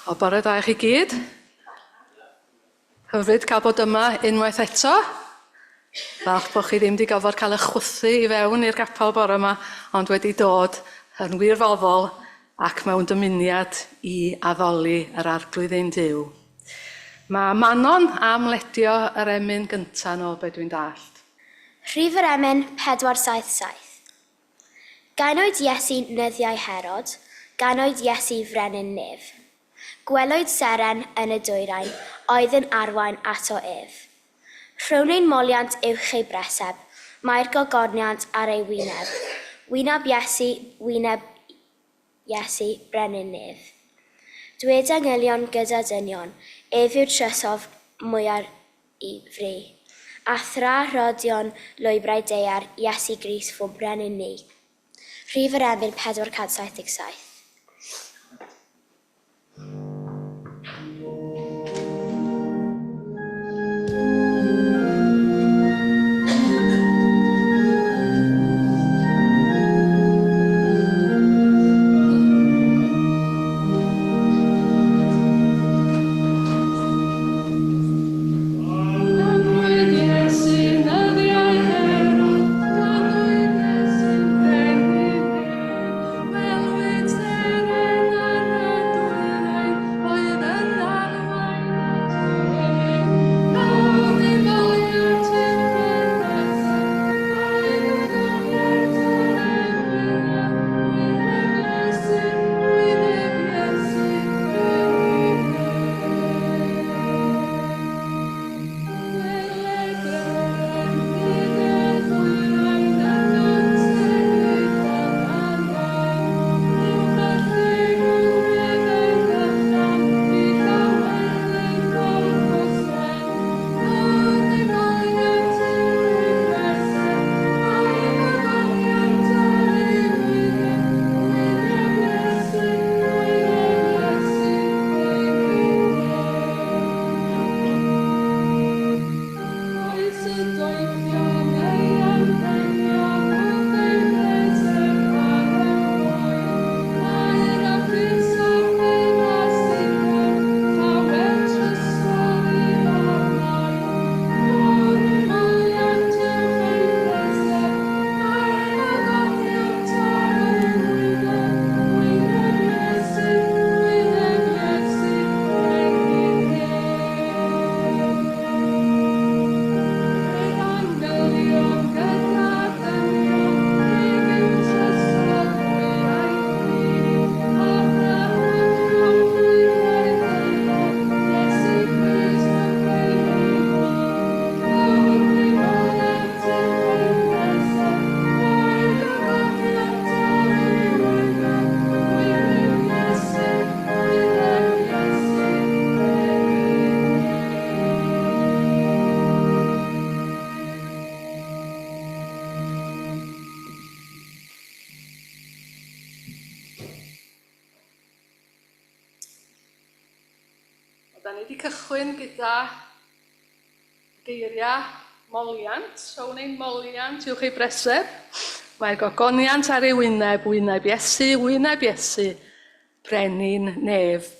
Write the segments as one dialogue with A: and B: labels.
A: O bore da i chi gyd. Hyfryd cael bod yma unwaith eto. Falch bod chi ddim wedi gofod cael eich chwythu i fewn i'r gapel bore yma, ond wedi dod yn wirfoddol ac mewn dymuniad i addoli yr arglwydd ein Duw. Mae Manon am ledio yr emyn gyntaf o be dwi'n dallt.
B: Rhif yr emyn 477. Ganwyd Iesu nyddiau Herod, ganwyd Iesu frenin Nef. Gwelwyd seren yn y dwyrain, oedd yn arwain ato ef. Rhwng ein moliant uwch ei breseb, mae'r gogoniant ar ei wyneb. Wyneb Iesu brenin Nef. Dwed angylion gyda dynion, ef yw'r trysof mwyaf i fri. A thra rodion lwybrau deiar Iesu Grys fo brenin ni. Rhif yr emyn 477.
A: Da ni wedi cychwyn gyda geiriau moliant. Rhown ein moliant uwch ei breseb. Mae'r gogoniant ar ei wyneb, wyneb Iesu, brenin Nef.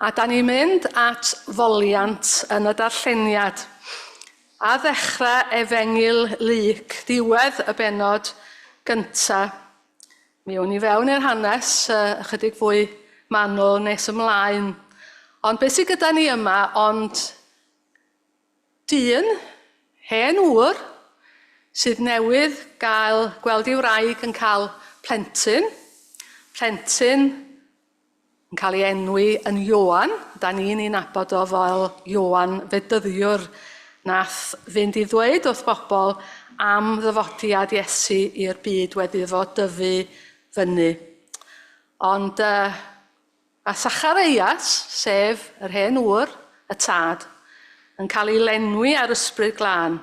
A: A da ni'n mynd at foliant yn y darlleniad. A ddechrau Efengil Lyc, diwedd y benod gyntaf. Mi wn i fewn i'r hanes ychydig fwy manwl nes ymlaen. Ond beth sydd gyda ni yma, ond dyn, hen ŵr, sydd newydd gael gweld i'w wraig yn cael plentyn. Plentyn yn cael ei enwi yn Ioan. Da ni'n ei nabod o fel Ioan Fedyddiwr. Nath fynd i ddweud wrth bobl am ddyfodiad Iesu i'r byd wedi fo dyfu fyny. Ond a Sachareias, sef yr hen ŵr, y tad, yn cael ei lenwi ar ysbryd glân.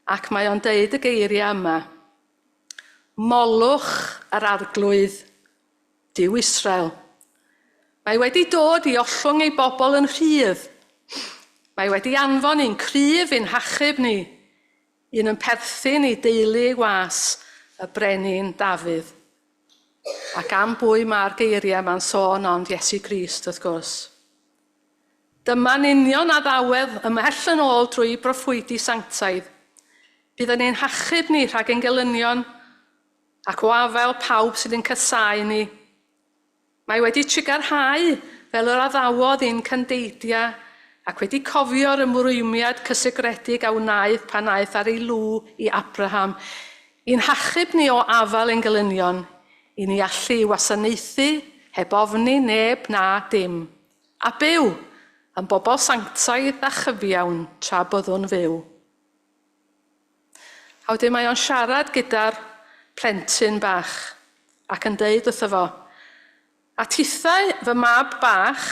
A: Ac mae o'n deud y geiriau yma. Molwch yr arglwydd, Duw Israel. Mae wedi dod i ollwng ei bobl yn rhydd. Mae wedi anfon i'n cryf i'n hachub ni, un yn perthyn i deulu was y brenin Dafydd. Ac am bwy mae'r geiriau mae'n sôn ond Iesu Grist wrth gwrs. Dyma'n union a ddawedd ymhell yn ôl drwy broffwydi sanctaidd. Bydd ni'n hachub ni rhag ein gelynion ac o afel pawb sydd yn casau ni. Mae wedi trigarhau fel yr addawodd un candeidia ac wedi cofio'r ymrwymiad cysegredig a wnaeth pan aeth ar ei lw i Abraham. I'n hachub ni o afel ein gelynion, i ni allu wasanaethu heb ofni neb na dim. A byw yn bobl sanctaidd a chyfiawn tra byddwn fyw. A wedyn mae o'n siarad gyda'r plentyn bach ac yn deud wrtho fo, a tithau fy mab bach,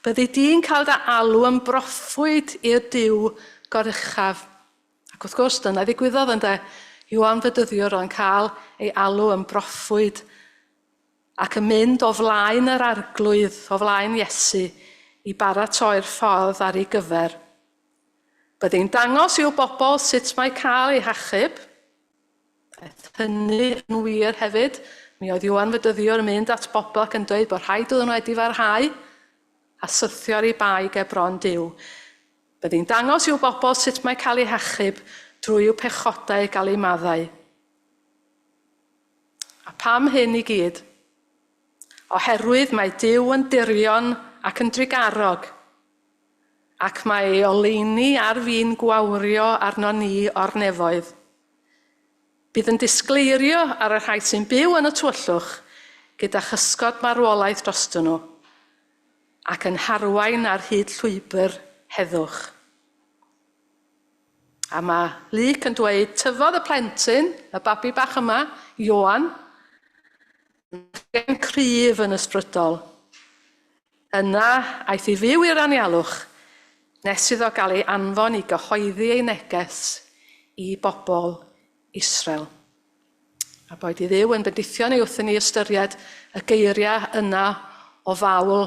A: byddi di'n cael dy alw yn broffwyd i'r Duw goruchaf. Ac wrth gwrs dyna ddigwyddodd ynddo. Iwan Fedyddiwr yn cael ei alw yn broffwyd ac yn mynd o flaen yr arglwydd, o flaen Iesu, i baratoi'r ffordd ar ei gyfer. Byddi'n dangos i'w bobl sut mae cael ei hachub. Hynny yn wir hefyd, mi oedd Iwan Fedyddiwr yn mynd at bobl ac yn dweud bod rhaid iddyn nhw wedi farhau a syrthio ar ei baig e bron Duw. Byddi'n dangos i'w bobl sut mae cael ei hachub drwy i'w pechodau gael ei maddau. A pam hyn i gyd? Oherwydd mae Duw yn dirion ac yn drigarog, ac mae ei oleuni ar fi'n gwawrio arno ni o'r nefoedd. Bydd yn disgleirio ar y rhai sy'n byw yn y tywyllwch gyda chysgod marwolaeth drostyn nhw, ac yn harwain ar hyd llwybr heddwch. A mae Luc yn dweud, tyfodd y plentyn, y babi bach yma, Ioan, yn cryf yn ysbrydol. Yna aeth i fyw i'r anialwch, nes iddo gael ei anfon i gyhoeddi ei neges i bobl Israel. A boed i Dduw yn bendithio ni wrthyn ni ystyried y geiriau yna o fawl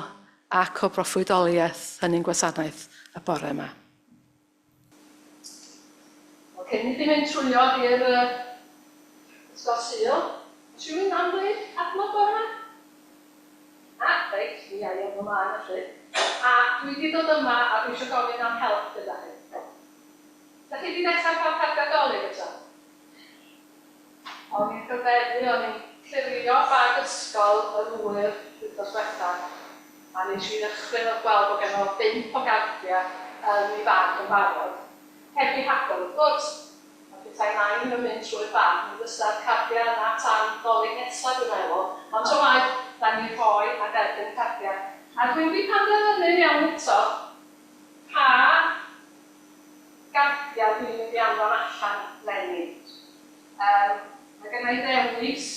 A: ac o broffwydoliaeth yn ein gwasanaeth y bore yma. Cyn i chi mynd trwyo i'r ysgol Sul, ti'n mynd am dweud adnod bore yma? Reit, mi ai am ymlaen y ffryd. A dwi wedi dod yma a dwi eisiau gofyn am help gyda chi. Da chi wedi dechrau cael cardiau dolyg eto? O'n i'n cyfeddu, o'n i'n clirio bag ysgol yr hwyr wythnos diwetha. A nes i ddechrau o gweld bod gen o 5 o gardiau yn ei bag yn barod. Heb i hagol, wrth gwrs. Ac petai nain yn mynd trwy'r bag, mi fysa'r cardiau yna tan dolyg nesaf dwi'n meddwl. Ond so mae, da ni'n rhoi a derbyn cardiau. A dwi'n wedi penderfynu iawn eto pa gardiau dwi'n mynd i anfon allan lenni. Mae gen i ddewis,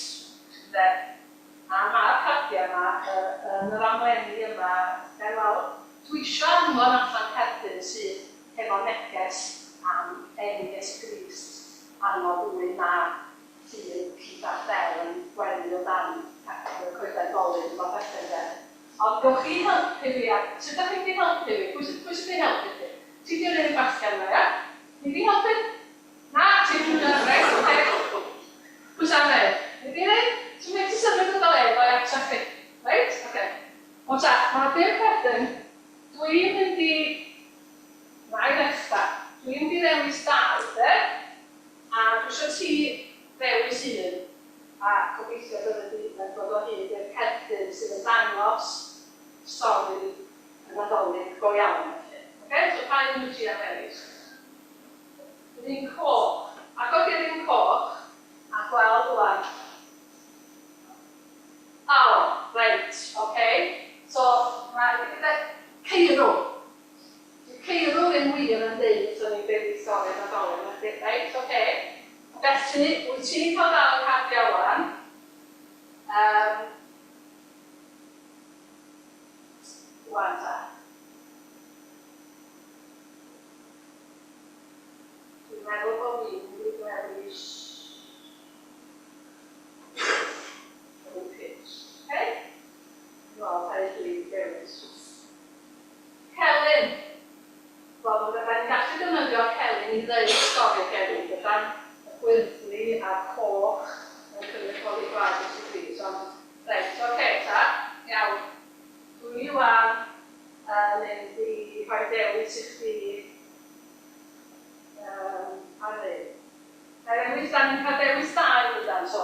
A: a mae'r cardiau yma yn yr amlenni yma. Dwi eisiau anfon allan cerdyn sydd efo neges am Eglwys y Crwys anno dwy na llun llifar del yn gwenu o dan y coeden dolyg yn fath allan de. Ond gewch chi helpu fi, sut ydych chi wedi helpu fi? Pwy sydd wedi helpu fi? Ti di'r un bachgen yma, ia? Ni wedi helpu? Na, ti'n dwi'n rhaid, oce? Gwasanaeth. Ni wedi rhaid? Ti'n mynd i symud o dole, o ia, traffi. Reit? Oce. Ond ta, mae'r byr cerdyn, dwi'n mynd i... Mae'n ddechrau. Dwi'n mynd i ddewis dau, de? A dwi eisiau ti ddewis un. A gobeithio bydd dod o hyd i'r cerdyn sydd yn dangos stori yn Nadolig go iawn. Okay? So pa un wyt ti am ddewis? Dwi'n coch. Ac oedd i'n coch, a gweld rwan. Reit, oce. So, mae'n ceirw. Ceirw yn wir yn dweud o'n i'n byw i stori yn Nadolig. Reit, oce. Felly, wyt ti'n cael dal y cardiau wan. Wan ta. Dwi'n meddwl bod fi'n mynd i ddewis yr pitch. Okay? Wel, pa eich dwi'n ddewis. Celyn. Wel, byddai'n gallu defnyddio celyn i ddweud stori celyn gyda'n gwyrddlu a'r coch yn cynrychioli gwaith y sydd dewis i chdi ar ddeg. Dewis, da ni'n cael dewis da i wydan, so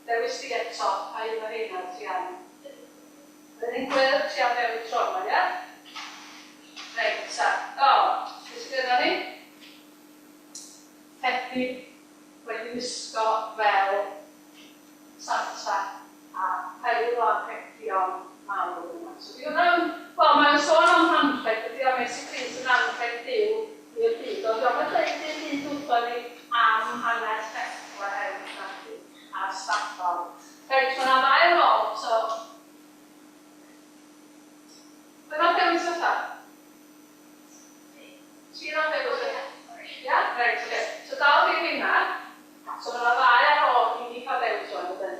A: dewis di eto, a un o'r heina ti am. Rydyn gwyrdd ti am dewis tro yma, ie? Reit, ta. Beth sydd gyda ni? Pepi wedi wisgo fel Santa a peil o'n pepion mawr yma. So di hwnna'n, wel, mae'n sôn am handreg, ydy o'n Iesu Crist yn handreg Duw i'r byd, ond o'n dweud i'r byd wrthon ni am hanes Bethlehem a'r stafell. Reit, mae'na ddau yn ôl, so... Dyna'n dewis fatha? Ti'n o'n dewis fatha? Ia? Reit, oce. So dal fi hynna, so mae'na ddau ar ôl i ni cael dewis o'n ydyn.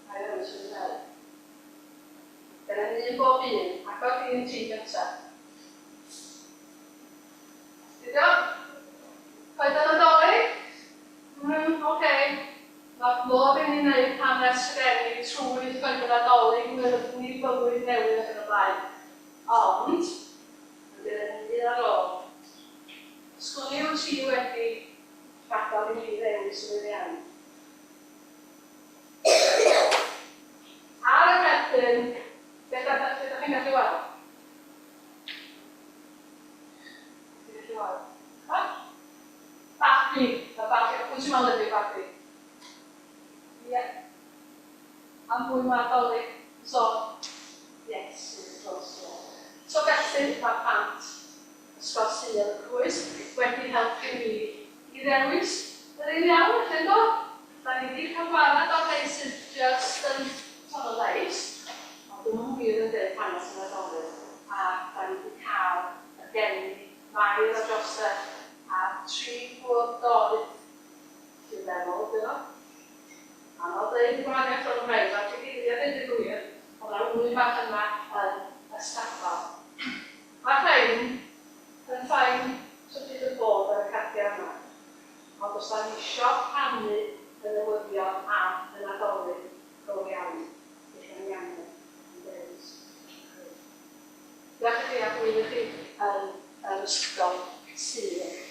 A: Mae dewis yn ydyn. Dyna ni un bob un, ac o'r un ti gyntaf. Dido? Oedd yn adolyg? Oce. Mae modd i ni wneud hanes rhenni trwy oedd yn adolyg mewn ni bywyd newydd ac yn y blaen. Ond, dyna ni ar ôl. Sgwni wyt ti wedi gadael i mi ddewis yn iawn. Ar y wedyn, beth ydych chi'n gallu weld? Babi, pwy sy'n meddwl ydy babi? Ie. Am fwy mae adolyg. So, yes, so felly mae plant ysgol Eglwys y Crwys wedi helpu fi i ddewis yr un iawn, ydyn nhw? Da ni wedi cael gwarad o rhai sydd just yn ton o leis, ond dyn nhw'n wir yn dweud hanes yn adolyg. A da ni wedi cael y geni Mair a Joseph a 3 gwrdd doedd sy'n meddwl, dyn nhw. Anodd dweud gwahaniaeth o'r Gymraeg, a ti'n geiria dweud y gwir, ond na wy'n bach yma yn ystafell. Mae rhain yn ffain sydd wedi bod yn y cardiau yma, ond os da ni eisiau rhannu y newyddion am yn adolyg go iawn, eich iawn yn dewis. Diolch i chi a dwi'n i chi yn ysgol sydd.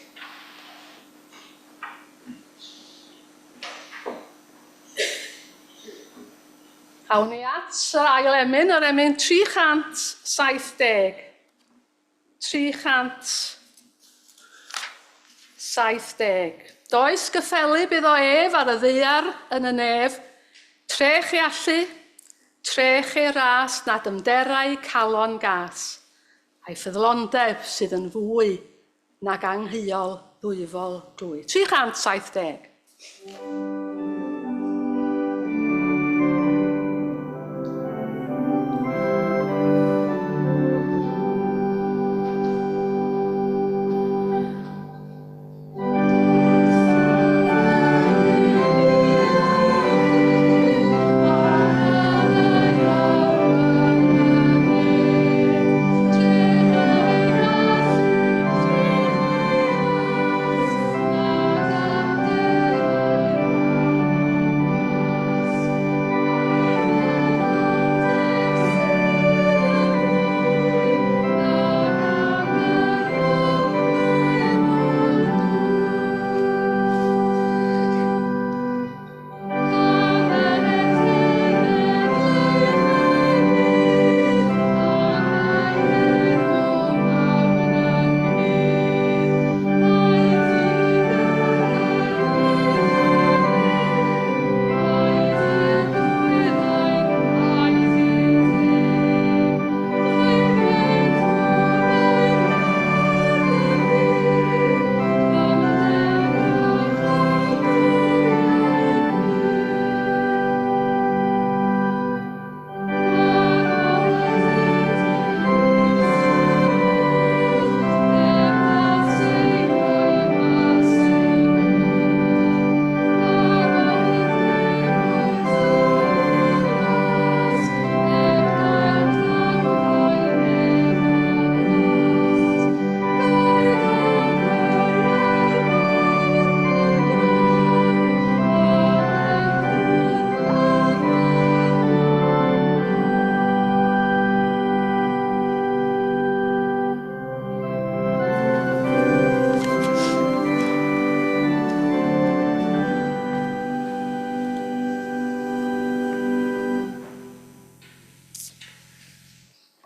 A: Awn ni at yr ail emyn, yr emyn 370. 370. Does gyffelu bydd o ef ar y ddaear yn y nef, trech i allu, trech i ras nad ymderau calon gas, a'i ffyddlondeb sydd yn fwy nag anghyol ddwyfol drwy. 370.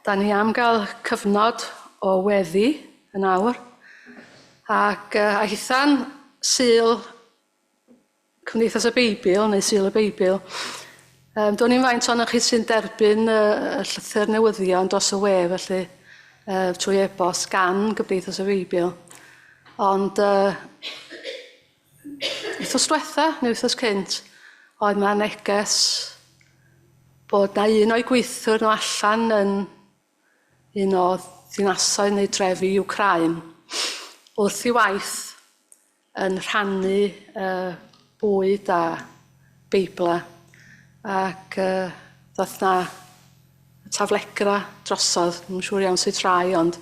A: Da ni am gael cyfnod o weddi yn awr. Ac a hithan syl Cymdeithas y Beibl, neu syl y Beibl, do'n i'n faint o'n chi sy'n derbyn y llythyr newyddion dros y we, felly trwy e-bost gan Cymdeithas y Beibl. Ond wythnos diwetha, neu wythnos cynt, oedd yma neges bod na un o'i gweithwyr nhw allan yn un o ddinasoedd neu drefi Wcrain wrth i waith yn rhannu bwyd a Beibla ac ddoth na taflegra drosodd, yn siŵr iawn sy'n trai, ond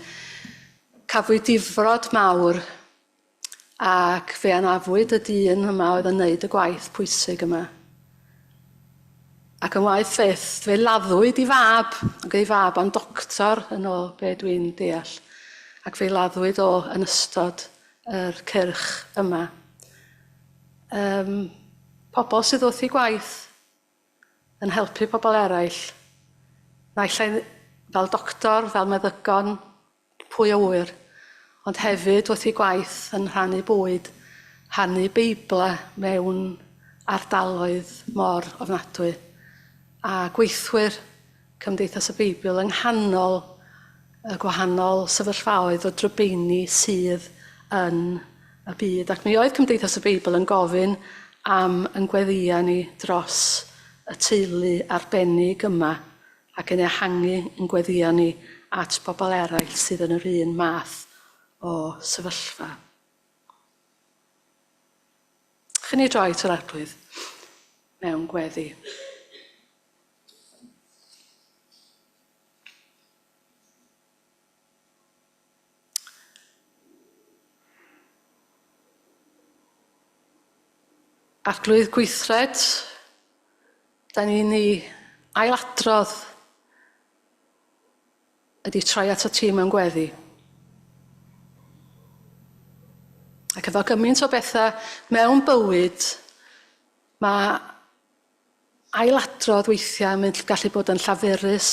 A: cafwyd difrod mawr ac fe anafwyd y dyn yma oedd yn neud y gwaith pwysig yma. Ac yn waith fyth, fe laddwyd i fab, ac ei fab o'n doctor yn ôl be dwi'n deall, ac fe laddwyd o yn ystod yr cyrch yma. Pobl sydd wrth i gwaith yn helpu pobl eraill, naill ai fel doctor, fel meddygon, pwy o wyr, ond hefyd wrth i gwaith yn rhannu bwyd, rhannu Beibla mewn ardaloedd mor ofnadwy. A gweithwyr Cymdeithas y Beibl yng nghanol y gwahanol sefyllfaoedd o drybeini sydd yn y byd. Ac mi oedd Cymdeithas y Beibl yn gofyn am yn gweddia ni dros y teulu arbennig yma ac yn ehangu yn gweddia ni at bobl eraill sydd yn yr un math o sefyllfa. Chyn ni droi at yr arglwydd mewn gweddi. Arglwydd gweithred, da ni'n ei ailadrodd ydy troi at y tîm mewn gweddi. Ac efo gymaint o bethau mewn bywyd, mae ailadrodd weithiau yn gallu bod yn llafurus,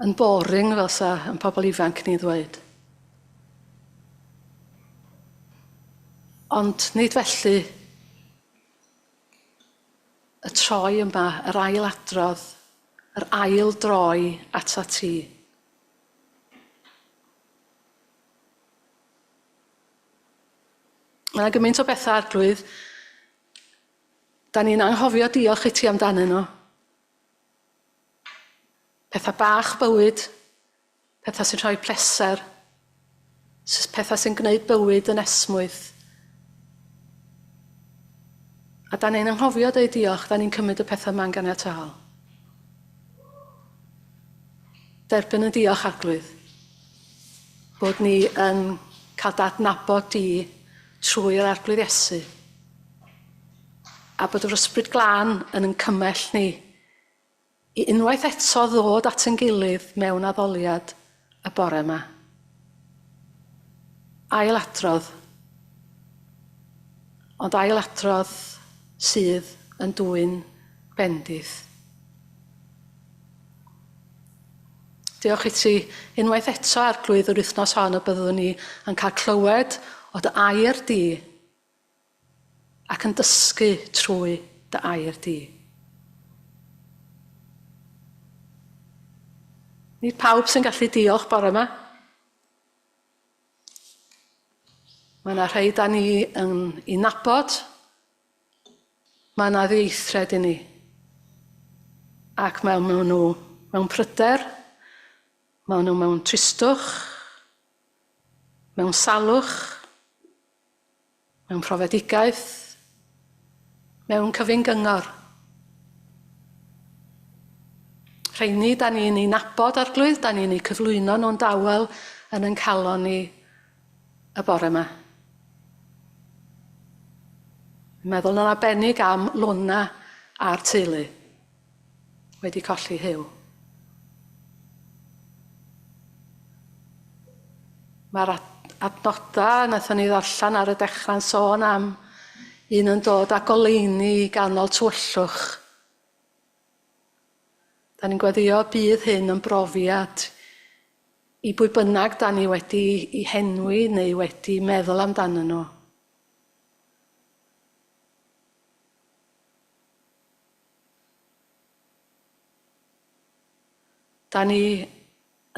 A: yn boring fel sa yn pobl ifanc ni ddweud. Ond nid felly y troi yma, yr ailadrodd, yr ail droi at y ti. Mae yna gymaint o bethau arglwydd, da ni'n anghofio diolch i ti amdanyn nhw. Pethau bach bywyd, pethau sy'n rhoi pleser, pethau sy'n gwneud bywyd yn esmwyth. A da ni'n anghofio dweud diolch, da ni'n cymryd y pethau yma'n ganiataol. Derbyn y diolch arglwydd, bod ni yn cael dadnabod di trwy'r arglwydd Iesu, a bod yr ysbryd glân yn cymell ni i unwaith eto ddod at yn gilydd mewn addoliad y bore yma. Ailadrodd, ond ailadrodd sydd yn dwyn bendith. Diolch i ti unwaith eto arglwydd yr wythnos hon y byddwn ni yn cael clywed o dy air di ac yn dysgu trwy dy air di. Nid pawb sy'n gallu diolch bore yma. Mae yna rhai da ni yn ei nabod, mae yna ddieithred i ni. Ac mewn nhw mewn pryder, mewn nhw mewn tristwch, mewn salwch, mewn profedigaeth, mewn cyfyn gyngor. Rheini da ni'n ei nabod arglwydd, da ni'n ei cyflwyno nhw'n dawel yn ein calon ni y bore yma. Meddwl yn arbennig am Lwna a'r teulu wedi colli hyw. Mae'r adnodau wnaethon ni ddarllen ar y dechrau'n sôn am un yn dod â goleuni i ganol tywyllwch. Da ni'n gweddio bydd hyn yn brofiad i bwy bynnag da ni wedi I henwi neu wedi meddwl amdano nhw. Da ni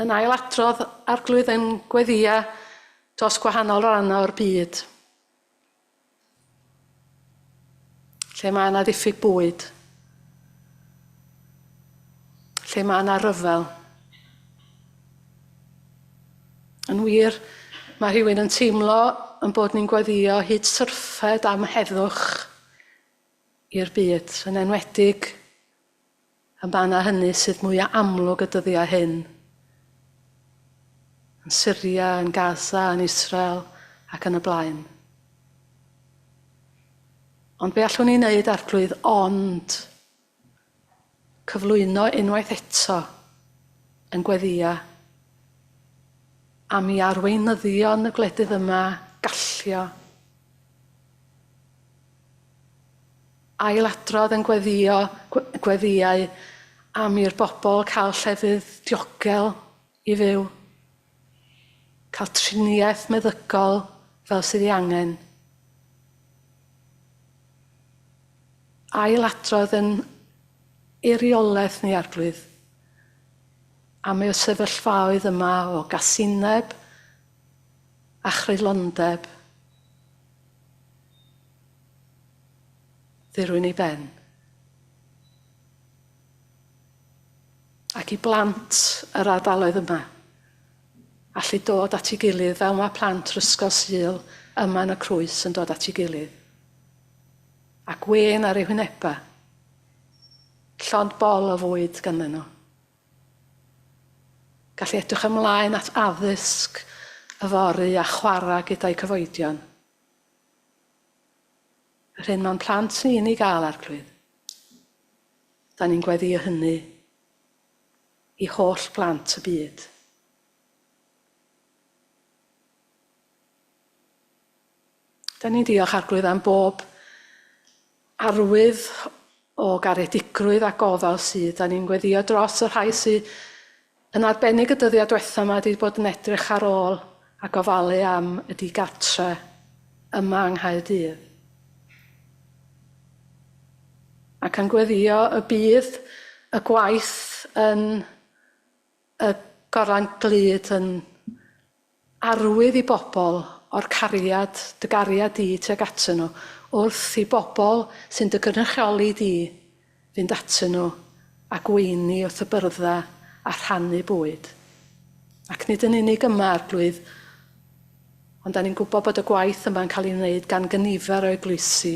A: yn ailadrodd arglwydd yn gweddio dros gwahanol rannau o'r byd, lle mae yna diffyg bwyd, lle mae yna ryfel. Yn wir, mae rhywun yn teimlo yn bod ni'n gweddio hyd syrffed am heddwch i'r byd, yn enwedig y mae yna hynny sydd mwyaf amlwg y dyddiau hyn. Yn Syria, yn Gaza, yn Israel ac yn y blaen. Ond be allwn ni wneud arglwydd ond cyflwyno unwaith eto yn gweddio am I arweinyddion y gwledydd yma gallio. Ailadrodd yn gweddiau am i'r bobl cael llefydd diogel I fyw. Cael triniaeth meddygol fel sydd I angen. Ailadrodd yn eiriolaeth ni arglwydd am y sefyllfaoedd yma o gasineb a chreulondeb ddirwyn I ben. Ac I blant yr ardaloedd yma allu dod at ei gilydd fel mae plant yr ysgol Sul yma yn y Crwys yn dod at ei gilydd. A gwên ar eu hwynebau, llond bol o fwyd ganddyn nhw. Gallu edrych ymlaen at addysg, yfory a chwarae gyda'i cyfoedion. Yr hyn mae'n plant ni'n ei gael arglwydd. Da ni'n gweddio hynny I holl blant y byd. Da ni'n diolch arglwydd am bob arwydd o garedigrwydd ac ofal sydd. Da ni'n gweddio dros y rhai sydd yn arbennig y dyddiau diwethaf yma wedi bod yn edrych ar ôl a gofalu am y digartre yma yng Nghaerdydd. Ac yn gweddio y bydd y gwaith yn y goran glud yn arwydd I bobl o'r cariad, dy gariad I tuag atyn nhw, wrth I bobl sy'n dy gynrychioli di fynd atyn nhw a gweini wrth y byrdda a rhannu bwyd. Ac nid yn unig yma arglwydd, ond da ni'n gwybod bod y gwaith yma'n cael ei wneud gan gynifer o eglwysi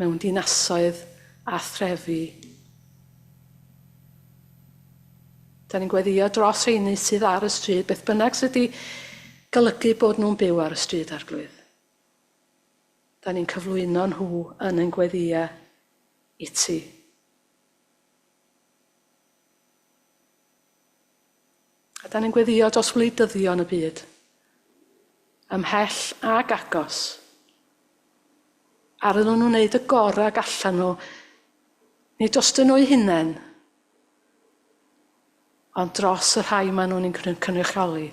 A: mewn dinasoedd a threfi. Da ni'n gweddio dros rheini sydd ar y stryd, beth bynnag sydd wedi golygu bod nhw'n byw ar y stryd arglwydd. Da ni'n cyflwyno nhw yn ein gweddio I ti. A da ni'n gweddio dros wleidyddion y byd, ymhell ag agos. Arddyn nhw'n wneud y gorau gallan nhw, nid dros dyn nhw'u hunain, ond dros y rhai maen nhw'n cynrychioli.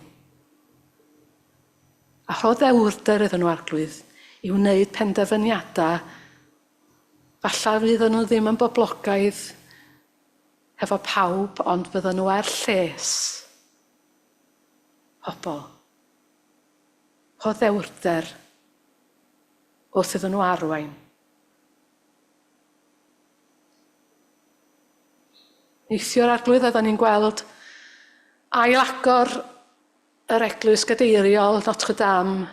A: A rhodd ewrder iddyn nhw arglwydd I wneud penderfyniadau falle fydden nhw ddim yn boblogaidd hefo pawb, ond fydden nhw ar lles pobl. Rhodd ewrder wrth iddyn nhw arwain. Neithiwr arglwydd oedden ni'n gweld ailagor yr eglwys gadeiriol Notre Dame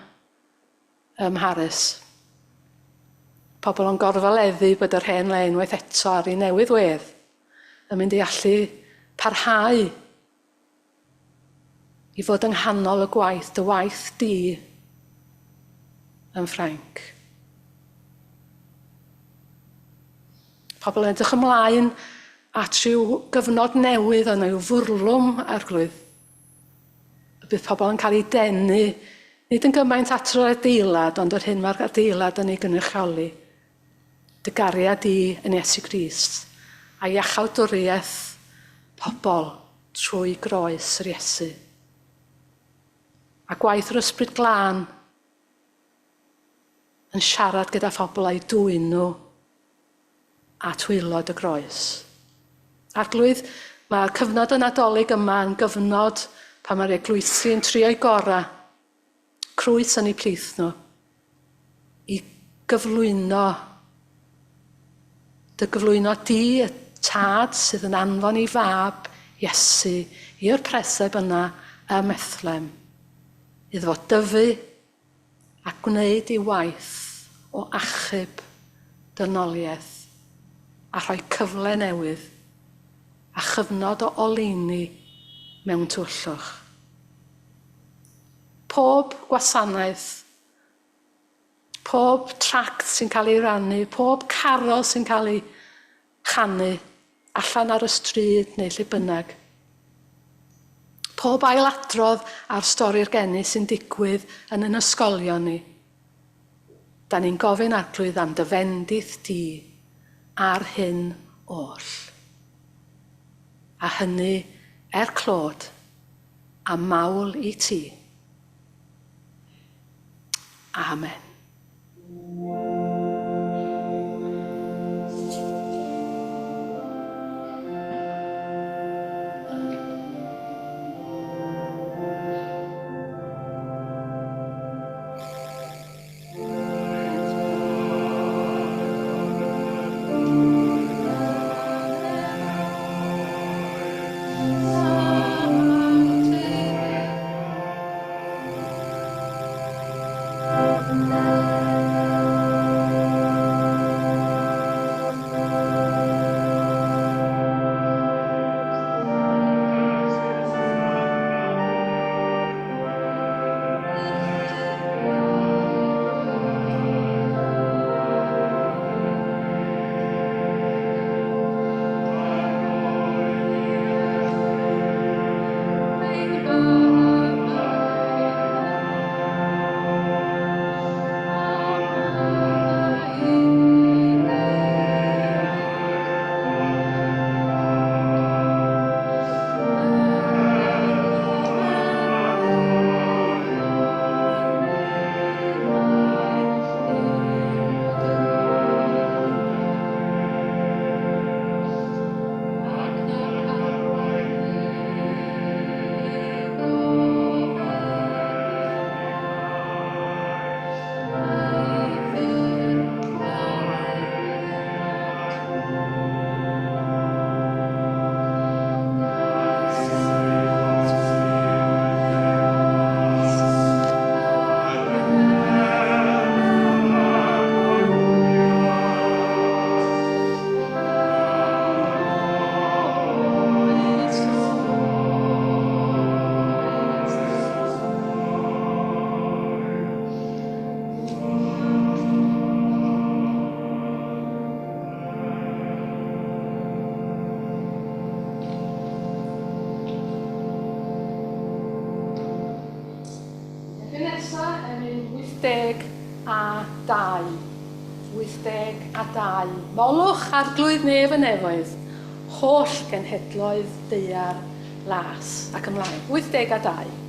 A: ym Mharis. Pobl yn gorfoleddu bod yr hen le unwaith eto ar ei newydd wedd yn mynd I allu parhau I fod yng nghanol y gwaith, dy waith di yn Ffrainc. Pobl yn edrych ymlaen at rhyw gyfnod newydd yn yw fwrlwm arglwydd. Y bydd pobl yn cael ei denu, nid yn gymaint at yr adeilad, ond yr hyn mae'r adeilad yn ei gynrychioli. Dy gariad I yn Iesu Grist a iachawdwriaeth pobl trwy groes yr Iesu. A gwaith yr ysbryd glân yn siarad gyda phobl a'i dwyn nhw at waelod y groes. Arglwydd, mae'r cyfnod y Nadolig yma yn gyfnod pan mae'r eglwysi yn trio'i gorau, crwys yn eu plith nhw, i gyflwyno di y tad sydd yn anfon i fab Iesu i'r preseb yna y Methlem, iddo fo dyfu a gwneud ei waith o achub dynoliaeth a rhoi cyfle newydd a chyfnod o oleuni mewn tywyllwch. Pob gwasanaeth, pob tract sy'n cael ei rannu, pob carol sy'n cael ei chanu allan ar y stryd neu lle bynnag. Pob ailadrodd ar stori'r geni sy'n digwydd yn ein ysgolion ni. Da ni'n gofyn arglwydd am dy fendith di ar hyn oll. A hynny clod a mawl i ti. Amen. Nesaf yn 82. 82. Molwch arglwydd nef y nefoedd, holl genhedloedd deuar las ac ymlaen. 82.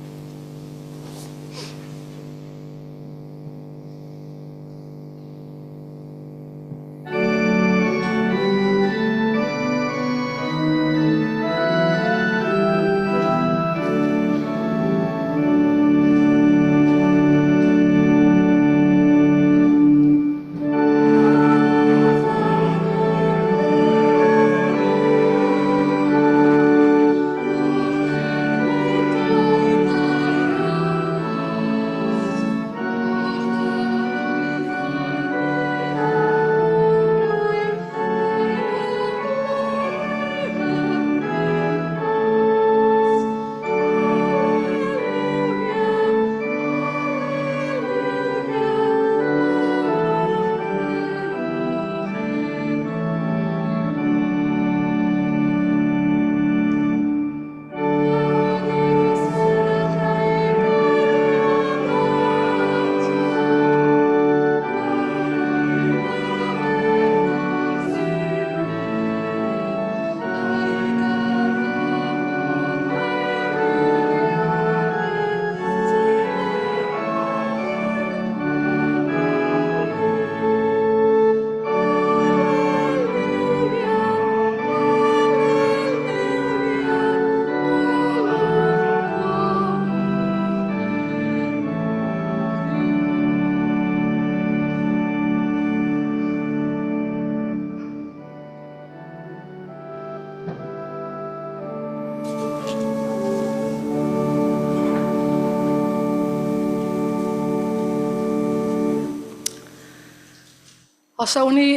A: Os awn ni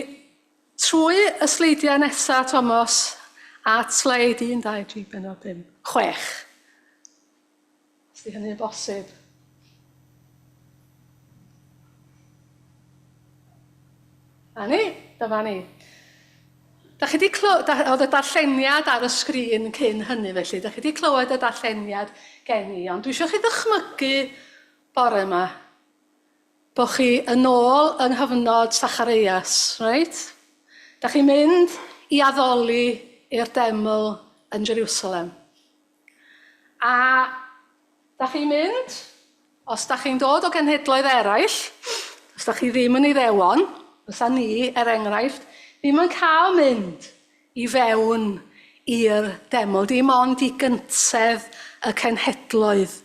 A: trwy y sleidiau nesaf, Thomas, at sleid 1, 2, 3, 4, 5, 6. Os di hynny'n bosib. Dyma ni. Oedd y darlleniad ar y sgrin cyn hynny felly. Da chi wedi clywed y darlleniad gen i, ond dwi eisiau chi ddychmygu bore yma bod chi yn ôl yng nghyfnod Sacharias, reit? Da chi'n mynd i addoli i'r deml yn Jerusalem. A da chi'n mynd, os da chi'n dod o genhedloedd eraill, os da chi ddim yn Iddewon, fysa ni, enghraifft, ddim yn cael mynd i fewn i'r deml, dim ond i gyntedd y cenhedloedd.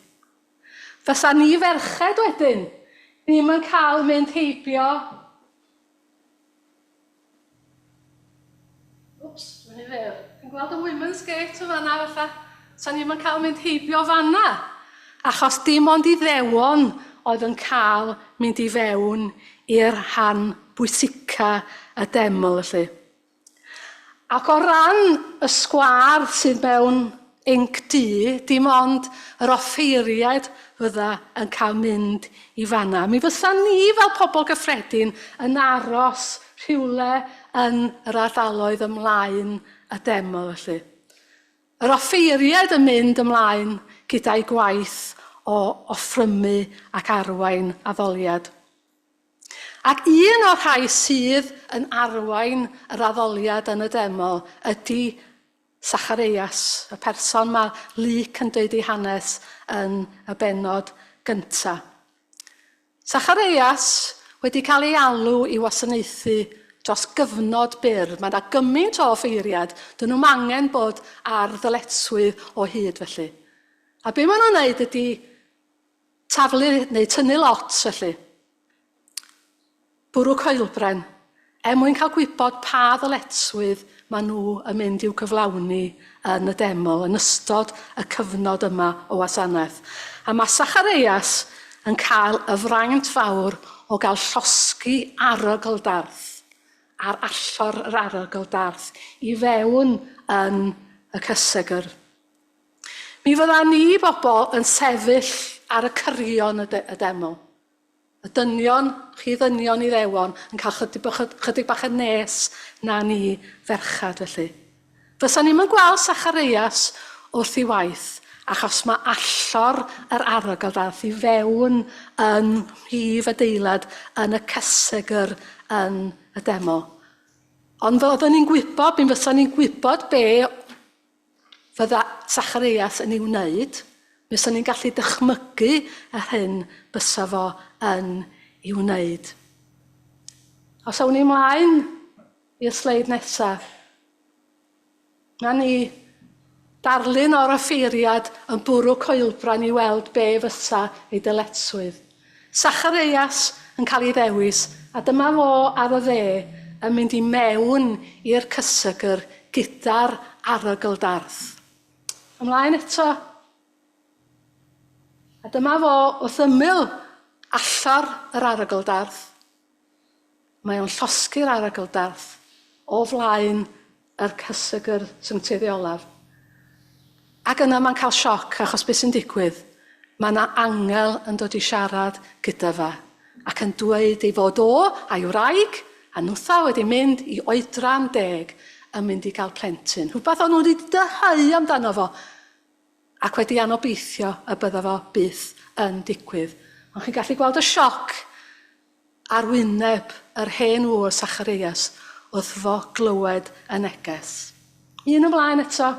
A: Fysa ni ferched wedyn, ddim yn cael mynd heibio. Wps, dwi'n ei fer. Dwi'n gweld y women's gate o fanna fatha. Fysa ni'n cael mynd heibio fanna. Achos dim ond Iddewon oedd yn cael mynd i fewn i'r rhan bwysica y deml, felly. Ac o ran y sgwâr sydd mewn inc du, dim ond yr offeiriad fydda yn cael mynd i fanna. Mi fysa ni fel pobl gyffredin yn aros rhywle yn yr ardaloedd ymlaen y deml, felly. Yr offeiriad yn mynd ymlaen gyda'i gwaith o offrymu ac arwain addoliad. Ac un o'r rhai sydd yn arwain yr addoliad yn y deml ydy Sacharias, y person mae Luc yn dweud ei hanes yn y bennod gyntaf. Sacharias wedi cael ei alw i wasanaethu dros gyfnod byr. Mae yna gymaint o offeiriad, dyn nhw'n angen bod ar ddyletswydd o hyd felly. A be maen nhw'n wneud ydy taflu neu tynnu lot felly. Bwrw coelbren, mwyn cael gwybod pa ddyletswydd maen nhw yn mynd i'w cyflawni yn y deml, yn ystod y cyfnod yma o wasanaeth. A mae Sacharias yn cael y fraint fawr o gael llosgi arogl darth, ar allor yr arogl darth, i fewn yn y cysegr. Mi fydda ni bobl yn sefyll ar y cyrion y deml. Y dynion, chi ddynion Iddewon, yn cael chydig bach yn nes na ni ferchad felly. Fysa ni'n gweld Sacharias wrth ei waith, achos mae allor yr arogl darth i fewn yn rhif adeilad yn y cysegr yn y deml. Ond fydda ni'n gwybod, mi fysa ni'n gwybod be fydda Sacharias yn ei wneud, mi fysa ni'n gallu dychmygu yr hyn bysa fo yn ei wneud. Os awn ni ymlaen i'r sleid nesaf, mae ni darlun o'r offeiriad yn bwrw coelbran i weld be fysa ei dyletswydd. Sacharias yn cael ei ddewis, a dyma fo ar y dde yn mynd i mewn i'r cysegr gyda'r arogl darth. Ymlaen eto. A dyma fo wrth ymyl allor yr arogl darth. Mae o'n llosgi'r arogl darth o flaen yr cysegr synteddi olaf. Ac yna mae'n cael sioc achos beth sy'n digwydd. Mae yna angel yn dod i siarad gyda fe ac yn dweud ei fod o a'i wraig a nwtha wedi mynd i oedran 10 yn mynd i gael plentyn. Rhywbeth o'n nhw wedi dyhau amdano fo ac wedi anobeithio y bydda fo byth yn digwydd. Ond chi'n gallu gweld y sioc ar wyneb yr hen ŵr Sacharias wrth fo glywed y neges. Un ymlaen eto.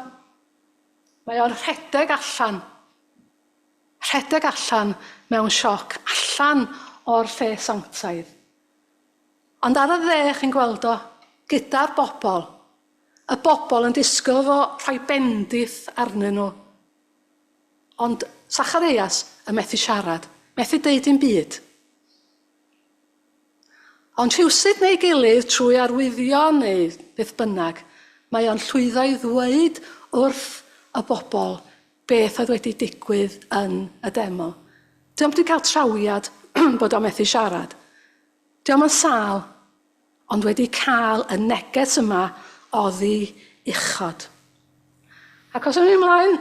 A: Mae o'n rhedeg allan mewn sioc, allan o'r lle sanctaidd. Ond ar y dde chi'n gweld o, gyda'r bobl. Y bobl yn disgwyl fo rhoi bendith arnyn nhw. Ond Sacharias yn methu siarad, methu deud dim byd. Ond rhywsyd neu gilydd trwy arwyddio neu beth bynnag, mae o'n llwyddo i ddweud wrth y bobl beth oedd wedi digwydd yn y deml. Diolch wedi cael trawiad bod o'n methu siarad. Diolch yn sâl, ond wedi cael y neges yma oddi uchod. Ac os ymwneud ymlaen,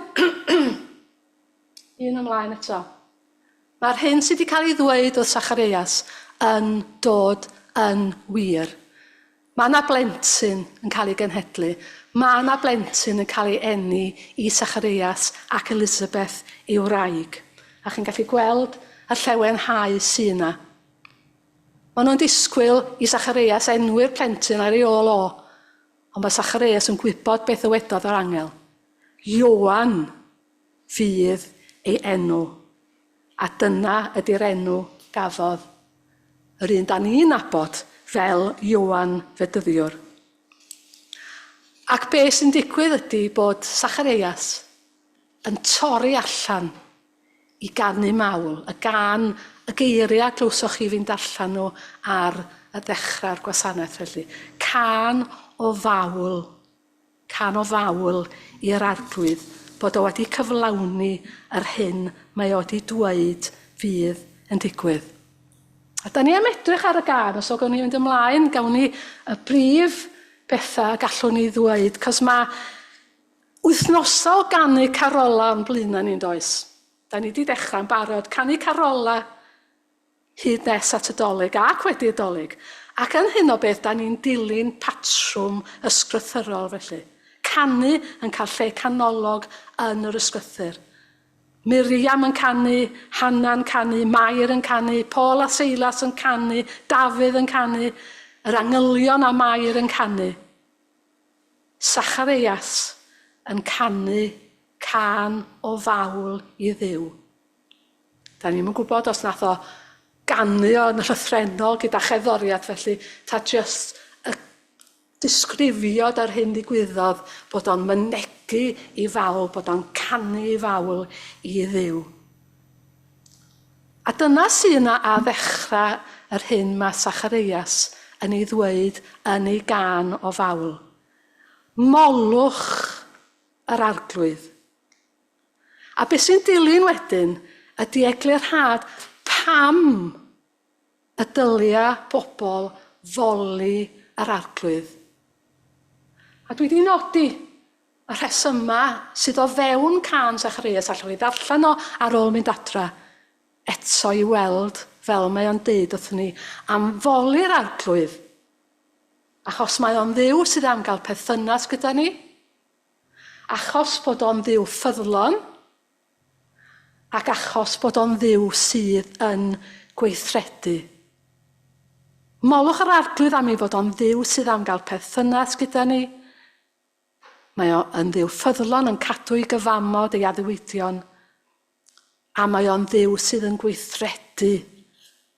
A: un ymlaen eto. Mae'r hyn sydd wedi cael ei ddweud o Sacharias yn dod yn wir. Mae yna blentyn yn cael ei genhedlu. Mae yna blentyn yn cael ei eni i Sacharias ac Elizabeth i'w wraig. A chi'n gallu gweld y llewenhau sy'n yna. Maen nhw'n disgwyl i Sacharias enwi'r plentyn ar ei ôl o. Ond mae Sacharias yn gwybod beth y wedodd yr angel. Ioan fydd ei enw. A dyna ydy'r enw gafodd yr un da ni'n nabod fel Ioan Fedyddiwr. Ac be sy'n digwydd ydy bod Sacharias yn torri allan i ganu mawl, y gan y geiriau glywsoch chi fi'n darllen nhw ar y ddechrau'r gwasanaeth felly. Can o fawl i'r arglwydd bod o wedi cyflawni yr hyn mae o wedi dweud fydd yn digwydd. A da ni am edrych ar y gan, os o gawn ni fynd ymlaen, gawn ni y brif bethau gallwn ni ddweud, cos mae wythnosau o ganu carola yn blaenau ni'n does. Da ni wedi dechrau'n barod canu carola hyd nes at y dolyg ac wedi y dolyg. Ac yn hyn o beth, da ni'n dilyn patrwm ysgrythurol felly. Canu yn cael lle canolog yn yr ysgrythur. Miriam yn canu, Hanna'n canu, Mair yn canu, Paul a Silas yn canu, Dafydd yn canu, yr angylion a Mair yn canu. Sacharias yn canu can o fawl i Dduw. Da ni'n gwybod os nath o ganu o yn y llythrenol gyda cheddoriad felly, ta just disgrifiod ar hyn ddigwyddodd bod o'n mynegu i fawl, bod o'n canu i fawl i Dduw. A dyna sy'n yna a ddechrau yr hyn mae Sacharias yn ei ddweud yn ei gan o fawl. Molwch yr arglwydd. A beth sy'n dilyn wedyn ydy eglurhad pam y dylia bobl foli yr arglwydd. A dwi wedi nodi y rhesymau sydd o fewn can Sacharias allwn ni ddarllen o ar ôl mynd adra eto i weld fel mae o'n deud wrthyn ni am foli'r arglwydd. Achos mae o'n Dduw sydd am gael perthynas gyda ni, achos bod o'n Dduw ffyddlon, ac achos bod o'n Dduw sydd yn gweithredu. Molwch yr arglwydd am ei fod o'n Dduw sydd am gael perthynas gyda ni. Mae o'n Dduw ffyddlon yn cadw i gyfamod ei addewidion. A mae o'n Dduw sydd yn gweithredu.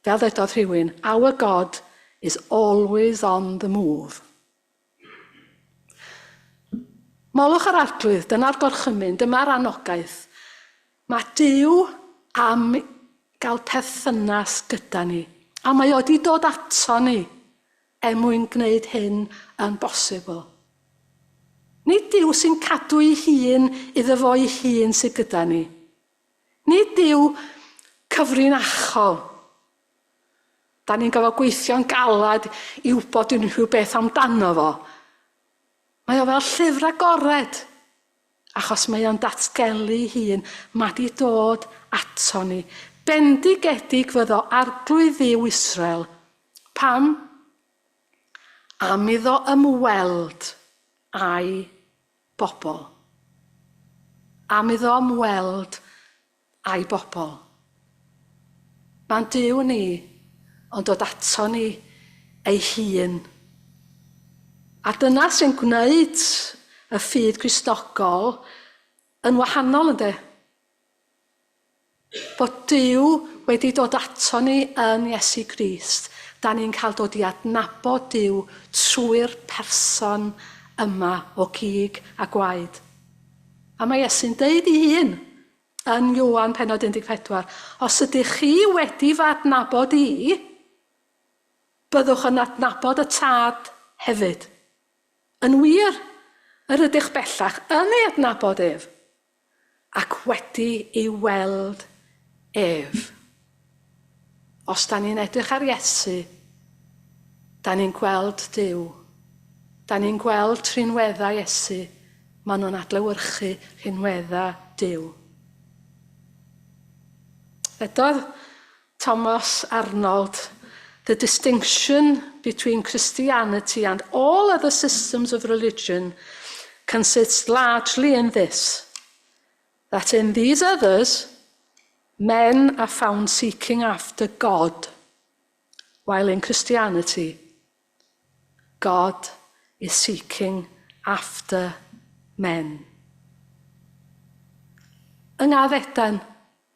A: Fel ddedodd rhywun, our God is always on the move. Molwch yr arglwydd, dyna'r gorchymyn, dyma'r anogaeth. Mae Duw am gael perthynas gyda ni. A mae o wedi dod ato ni mwyn gwneud hyn yn bosibl. Nid Duw sy'n cadw ei hun iddo fo ei hun sydd gyda ni. Nid Duw cyfrinachol. Da ni'n gofod gweithio'n galad i wybod unrhyw beth amdano fo. Mae o fel llyfr agored. Achos mae o'n datgelu ei hun, mae di dod ato ni. Bendigedig fyddo arglwydd Dduw Israel. Pam? Am iddo ymweld a'i bobl. Am iddo ymweld a'i bobl. Mae'n Duw ni, ond dod ato ni ei hun. A dyna sy'n gwneud y ffydd Cristnogol yn wahanol ynddo. Bod Duw wedi dod ato ni yn Iesu Grist. Da ni'n cael dod i adnabod Duw trwy'r person yma o gig a gwaed. A mae Iesu'n deud ei hun yn Ioan pennod 14, os ydych chi wedi fy adnabod i, byddwch yn adnabod y tad hefyd. Yn wir, yr ydych bellach yn ei adnabod ef, ac wedi ei weld ef. Os da ni'n edrych ar Iesu, da ni'n gweld Duw. Da ni'n gweld rhinweddau Iesu. Maen nhw'n adlewyrchu rhinweddau Duw. Edodd Thomas Arnold, the distinction between Christianity and all other systems of religion consists largely in this, that in these others, men are found seeking after God, while in Christianity, God is seeking after men. Yng ngaddedan,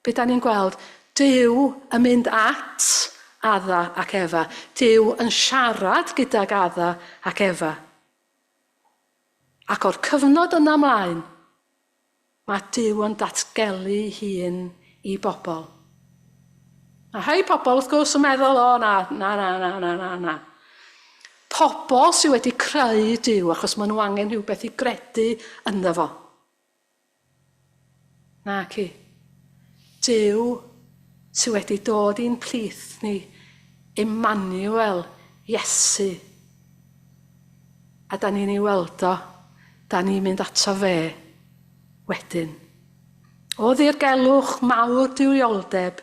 A: be da ni'n gweld, Duw yn mynd at Adda ac Efa. Duw yn siarad gydag Adda ac Efa. Ac o'r cyfnod yna ymlaen, mae Duw yn datgelu hun i bobl. A rhai pobl wrth gwrs yn meddwl, o na. Pobl sydd wedi creu Duw achos maen nhw angen rhywbeth i gredu ynddo fo. Na ci. Duw sydd wedi dod i'n plith ni, Emmanuel, Iesu. A da ni'n ei weld o, da ni'n mynd ato fe wedyn. O ddirgelwch mawr diwioldeb,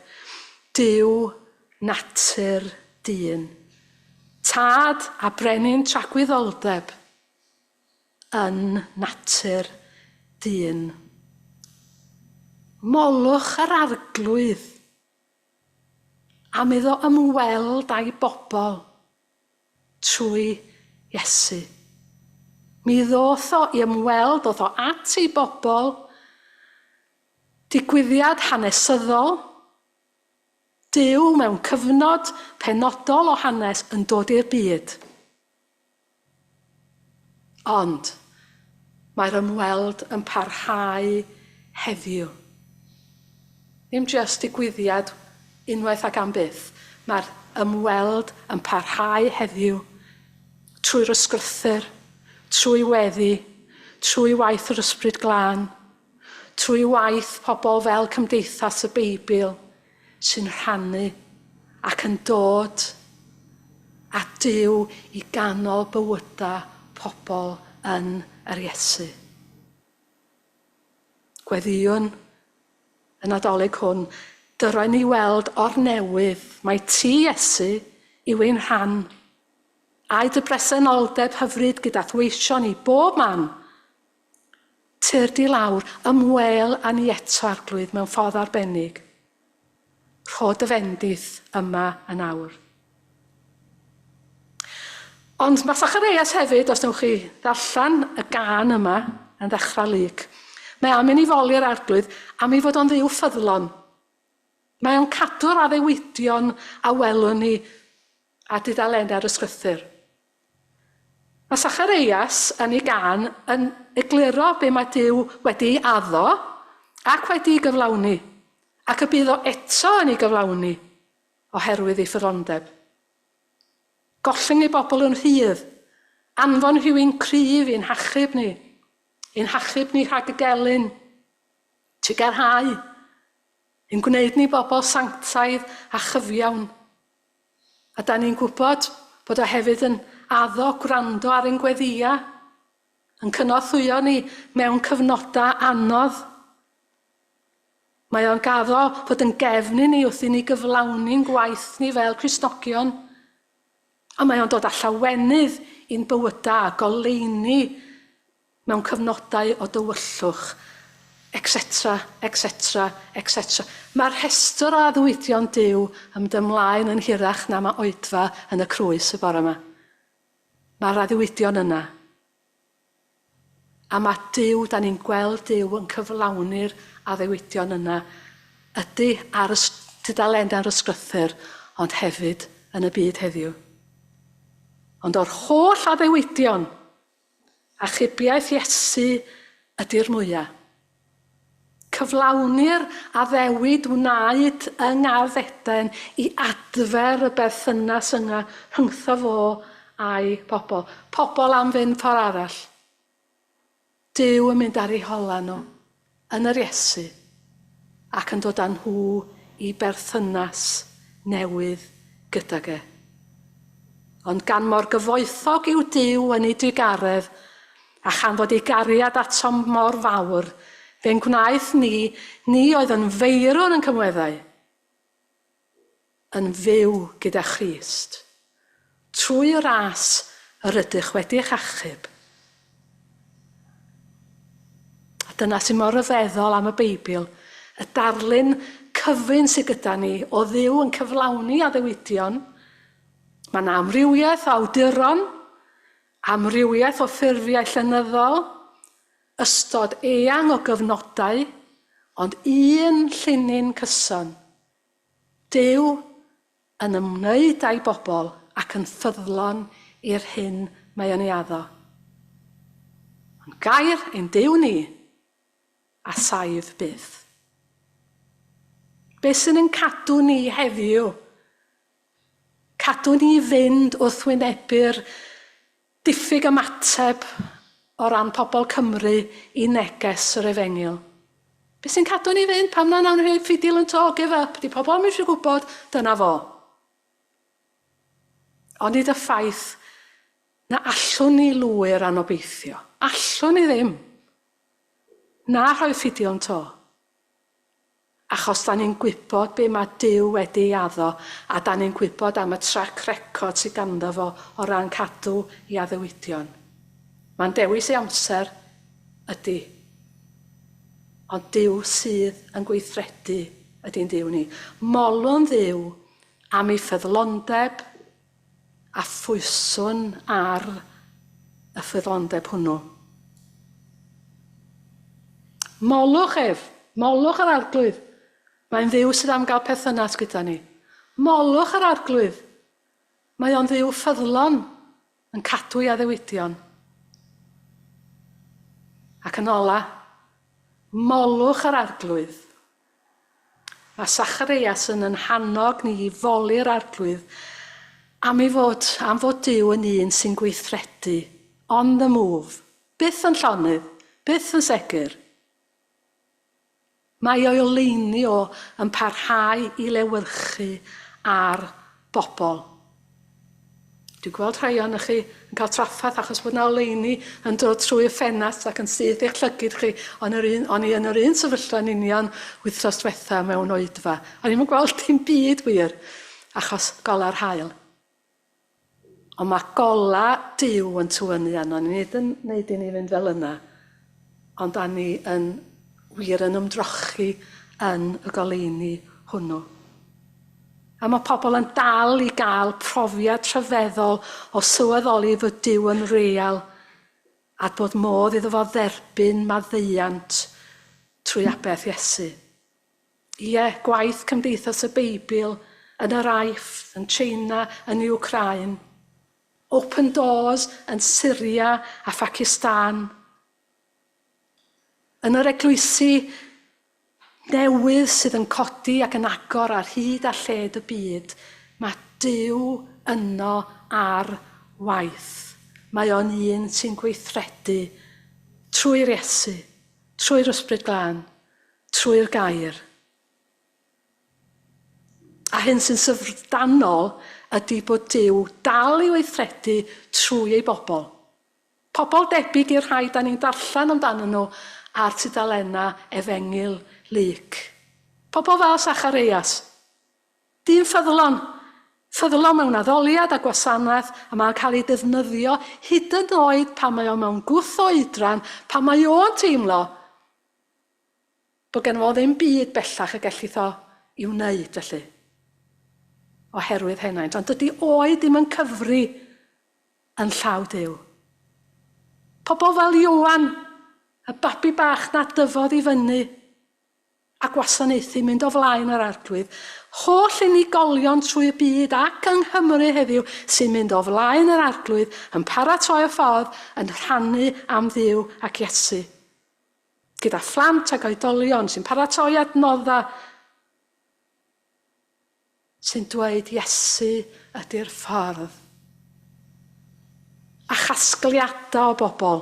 A: Duw natur dyn. Tad a brenin tragwyddoldeb yn natur dyn. Molwch yr arglwydd am iddo ymweld â'i bobl trwy Iesu. Mi ddoth o i ymweld, ddoth o at ei bobl, digwyddiad hanesyddol, Duw mewn cyfnod penodol o hanes yn dod i'r byd. Ond mae'r ymweld yn parhau heddiw. Ddim jyst digwyddiad unwaith ac am byth. Mae'r ymweld yn parhau heddiw trwy'r ysgrythyr, trwy weddi, trwy waith yr ysbryd glân, trwy waith pobl fel Cymdeithas y Beibl sy'n rhannu ac yn dod a Duw i ganol bywydau pobl yn yr Iesu. Gweddiwn yn Nadolig hwn, dyrwain ni weld o'r newydd mae ti Iesu yw ein rhan, a'i dy bresenoldeb hyfryd gyda thweision i bob man, tyrd i lawr, ymwel a ni eto arglwydd mewn ffordd arbennig, rhod y fendith yma yn awr. Ond mae Sacharias hefyd, os newch chi ddarllen y gân yma yn ddechrau lyg, mae am i foli'r arglwydd am ei fod o'n dduw ffyddlon. Mae o'n cadw'r addewidion a welwn ni a dudalennau'r ysgrythyr. Mae Sacharias yn ei gân yn egluro be mae Duw wedi addo ac wedi gyflawni, ac y bydd o eto yn ei gyflawni oherwydd ei ffyrondeb. Gollwng ei bobl yn rhydd, anfon rhywun cryf i'n hachub ni rhag y gelyn, tigarhau, i'n gwneud ni bobl sanctaidd a chyfiawn. A da ni'n gwybod bod o hefyd yn addo gwrando ar ein gweddia, yn cynorthwyo ni mewn cyfnodau anodd. Mae o'n gaddo fod yn gefnu ni wrth i ni gyflawni'n gwaith ni fel Cristnogion. A mae o'n dod â llawenydd i'n bywydau a goleini mewn cyfnodau o dywyllwch, etc. Mae'r rhestr o addwydion Duw yn mynd ymlaen yn hirach na mae oedfa yn y crwys y bore yma. Mae'r addwydion yna. A mae Duw, da ni'n gweld Duw yn cyflawni'r addwydion yna, ydy ar y tudalennau'r ysgrythyr, ond hefyd yn y byd heddiw. Ond o'r holl addewyddion, achubiaeth Iesu ydy'r mwyaf. Cyflawnir addewid wnaed yng Ngaddeden i adfer y berthynas yna rhyngtho fo a'i pobl. Pobl am fynd ffordd arall. Duw yn mynd ar ei hola nhw yn yr Iesu ac yn dod â nhw i berthynas newydd gydag e. ond gan mor gyfoethog yw Duw yn ei digaredd, a chan fod ei gariad atom mor fawr, fe'n gwnaeth ni oedd yn feirwr yn cymweddau, yn fyw gyda Christ, trwy ras yr ydych wedi'ch achub. A dyna sy'n mor ryfeddol am y Beibl, y darlun cyfun sydd gyda ni o Dduw yn cyflawni a ddewidion. Mae yna amrywiaeth o awduron, amrywiaeth o ffurfiau llenyddol, ystod eang o gyfnodau, ond un llinyn cyson. Duw yn ymwneud â'i bobl ac yn ffyddlon i'r hyn mae yn ei addo. Ond gair ein Duw ni, a saif byth. Be sy'n yn cadw ni heddiw? Cadw ni fynd wrth wynebu'r diffyg ymateb o ran pobl Cymru i neges yr Efengil. Be sy'n cadw ni fynd pam na'n rhoi ffidil yn to, give up, di pobl ddim eisiau gwybod, dyna fo. Ond nid y ffaith na allwn ni lwyr anobeithio. Allwn ni ddim. Na rhoi ffidil yn to. Achos da ni'n gwybod be mae Duw wedi ei addo, a da ni'n gwybod am y track record sydd ganddo fo o ran cadw i addewidion. Mae'n dewis ei amser ydy. Ond Duw sydd yn gweithredu ydy'n Duw ni. Molwn Dduw am ei ffyddlondeb a phwyswn ar y ffyddlondeb hwnnw. Molwch ef, molwch yr arglwydd. Mae'n Dduw sydd am gael perthynas gyda ni. Molwch yr arglwydd. Mae o'n Dduw ffyddlon yn cadw i addewidion. Ac yn ola, molwch yr arglwydd. Mae Sacharias yn hannog ni i foli'r arglwydd am fod Duw yn un sy'n gweithredu, on the move, byth yn llonydd, byth yn segur. Mae o'i oleuni o yn parhau i lewyrchu ar bobl. Dwi'n gweld rhai o'n chi yn cael traffath achos bod yna oleuni yn dod trwy y ffenast ac yn syth eich llygyd chi. O'n i yn yr un sefyllfa'n union wythnos diwetha mewn oedfa. O'n i'm yn gweld dim byd wir achos gola'r haul. Ond mae gola Duw yn tywynnu arno ni, nid yn neud i ni fynd fel yna, ond da ni yn wir yn ymdrochi yn y goleuni hwnnw. A mae pobl yn dal i gael profiad rhyfeddol o sylweddoli fod Duw yn real a bod modd iddo fo dderbyn maddeuant trwy aberth Iesu. Ie, gwaith Cymdeithas y Beibl yn yr Aifft, yn Tsieina, yn Wcráin, Open Doors yn Syria a Pakistan. Yn yr eglwysi newydd sydd yn codi ac yn agor ar hyd a lled y byd, mae Duw yno ar waith. Mae o'n un sy'n gweithredu trwy'r Iesu, trwy'r Ysbryd Glân, trwy'r gair. A hyn sy'n syfrdanol ydy bod Duw dal i weithredu trwy ei bobl. Pobl debyg i'r rhai da ni'n darllen amdanyn nhw ar tudalena Efengil Luc. Pobl fel Sacharias. Dyn ffyddlon mewn addoliad a gwasanaeth, a mae'n cael ei ddefnyddio hyd yn oed pan mae o mewn gwth o oedran, pan mae o'n teimlo bod gen fo ddim byd bellach y gellu tho i'w wneud felly. Oherwydd hennaint, ond dydy oed ddim yn cyfri yn llaw Duw. Pobl fel Ioan, y babi bach na dyfodd i fyny a gwasanaethu mynd o flaen yr arglwydd, holl unigolion trwy y byd ac yng Nghymru heddiw sy'n mynd o flaen yr arglwydd yn paratoi y ffordd yn rhannu am Dduw ac Iesu. Gyda phlant ac oedolion sy'n paratoi adnodda sy'n dweud Iesu ydy'r ffordd. A chasgliadau o bobl.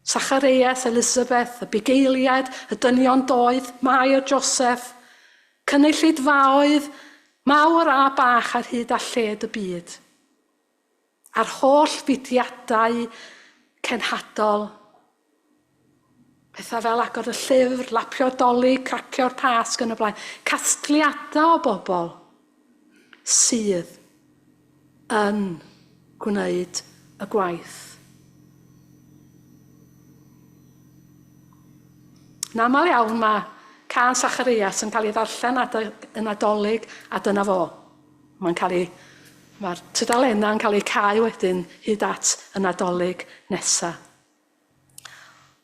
A: Zacharias, Elizabeth, y bugeiliad, y dynion doedd, Mair, Joseph, cynulleidfaoedd Mawr a bach ar hyd a lled y byd. A'r holl fudiadau cenhadol. Pethau fel agor y llyfr, lapio'r doli, cracio'r pasg yn y blaen. Casgliadau o bobl sydd yn gwneud y gwaith. Yn aml iawn mae Can Sacharias yn cael ei ddarllen yn Nadolig a dyna fo. Mae'r tudalennau yn cael ei cau wedyn hyd at y Nadolig nesaf.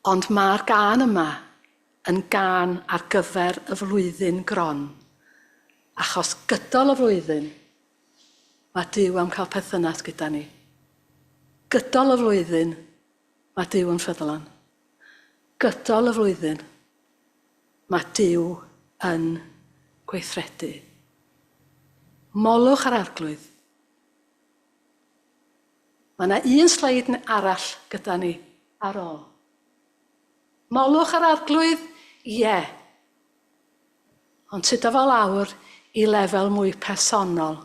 A: Ond mae'r gân yma yn gân ar gyfer y flwyddyn gron. Achos gydol y flwyddyn, mae Duw am cael perthynas gyda ni. Gydol y flwyddyn, mae Duw yn ffyddlon. Gydol y flwyddyn, mae Duw yn gweithredu. Molwch ar arglwydd. Mae yna un sleid arall gyda ni ar ôl. Molwch ar arglwydd? Ie. Ond sydd efo lawr i lefel mwy personol.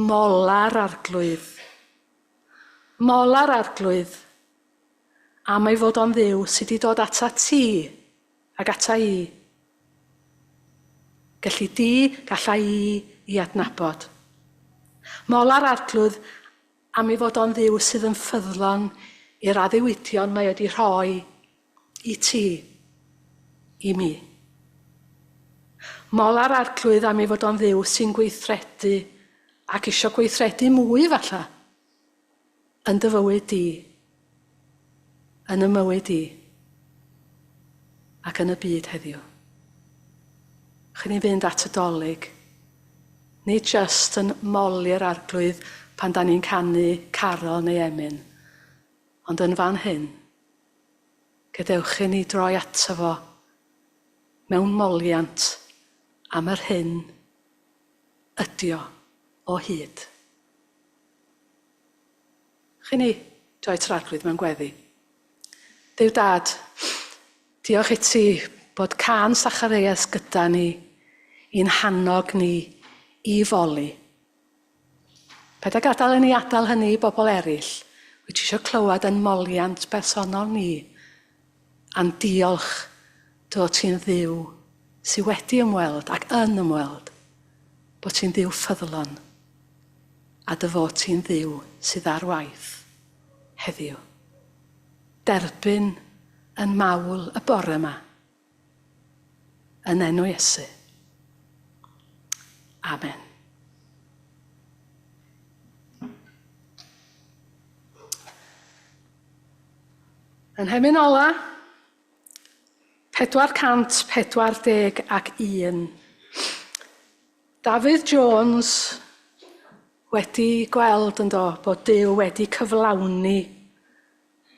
A: Mola'r arglwydd. Mola'r arglwydd am ei fod o'n Dduw sydd wedi dod ata ti ac ata i. Gellu di, galla i adnabod. Mola'r arglwydd am ei fod o'n Dduw sydd yn ffyddlon i'r addewidion mae wedi rhoi i ti, i mi. Mola'r arglwydd am ei fod o'n Dduw sy'n gweithredu ac isio gweithredu mwy falle yn dy fywyd di, yn y mywyd di, ac yn y byd heddiw. Chyn ni fynd at y Dolig, nid jyst yn moli'r arglwydd pan da ni'n canu carol neu emyn, ond yn fan hyn, gadewch i ni droi ato fo mewn moliant am yr hyn ydio o hyd. Chyn ni droi at yr arglwydd mewn gweddi. Duw Dad, diolch i ti bod Can Sacharias gyda ni i'n hannog ni i foli. Paid â gadael i ni adael hynny i bobl eraill, wyt ti eisiau clywed yn moliant personol ni, a'n diolch dod ti'n Dduw sydd wedi ymweld ac yn ymweld, bod ti'n Dduw ffyddlon, a dy fod ti'n Dduw sydd ar waith heddiw. Derbyn yn mawl y bore yma, yn enw Iesu. Amen. Yn hemyn ola, 441. Dafydd Jones wedi gweld bod Duw wedi cyflawni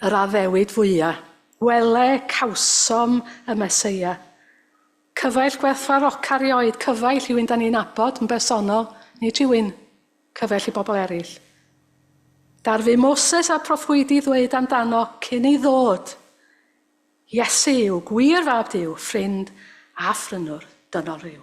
A: yr addewid fwyaf. Wele cawsom y Meseia. Cyfaill gwerthfawroca erioed, cyfaill i wyn da ni'n abod yn bersonol, nid i wyn cyfaill i bobl eraill. Darfu Moses a proffwydi ddweud amdano cyn ei ddod. Iesu yw gwir fab Duw, ffrind a ffrynwr dynol ryw.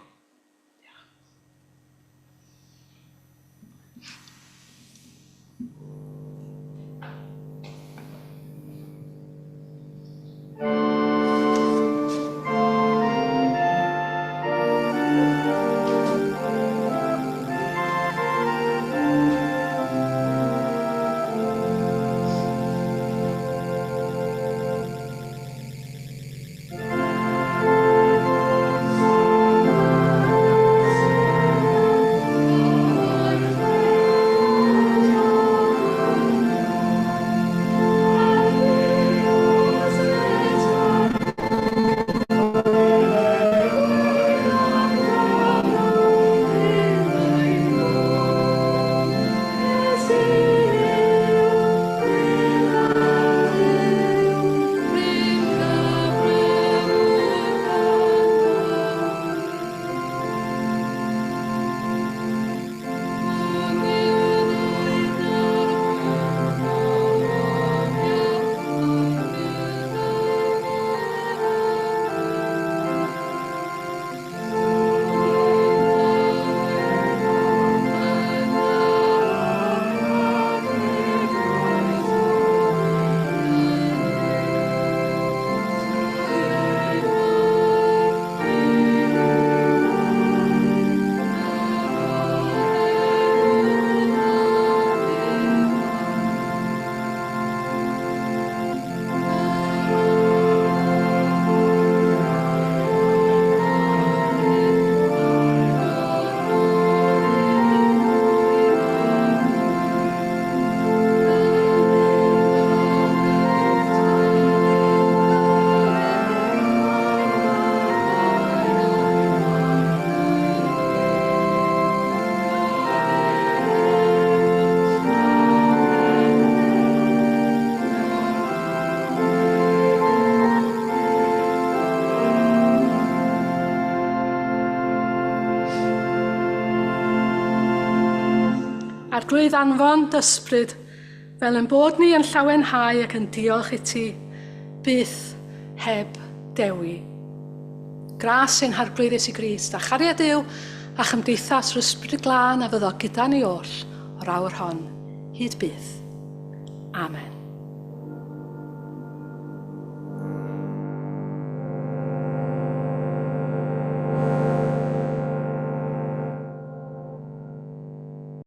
A: Arglwydd anfon dysbryd, fel yn bod ni yn llawenhau ac yn diolch i ti, byth heb dewi. Gras ein harglwydd Iesu Grist, a chariad Duw a chymdeithas yr ysbryd glân a fyddo gyda ni oll o'r awr hon, hyd byth. Amen.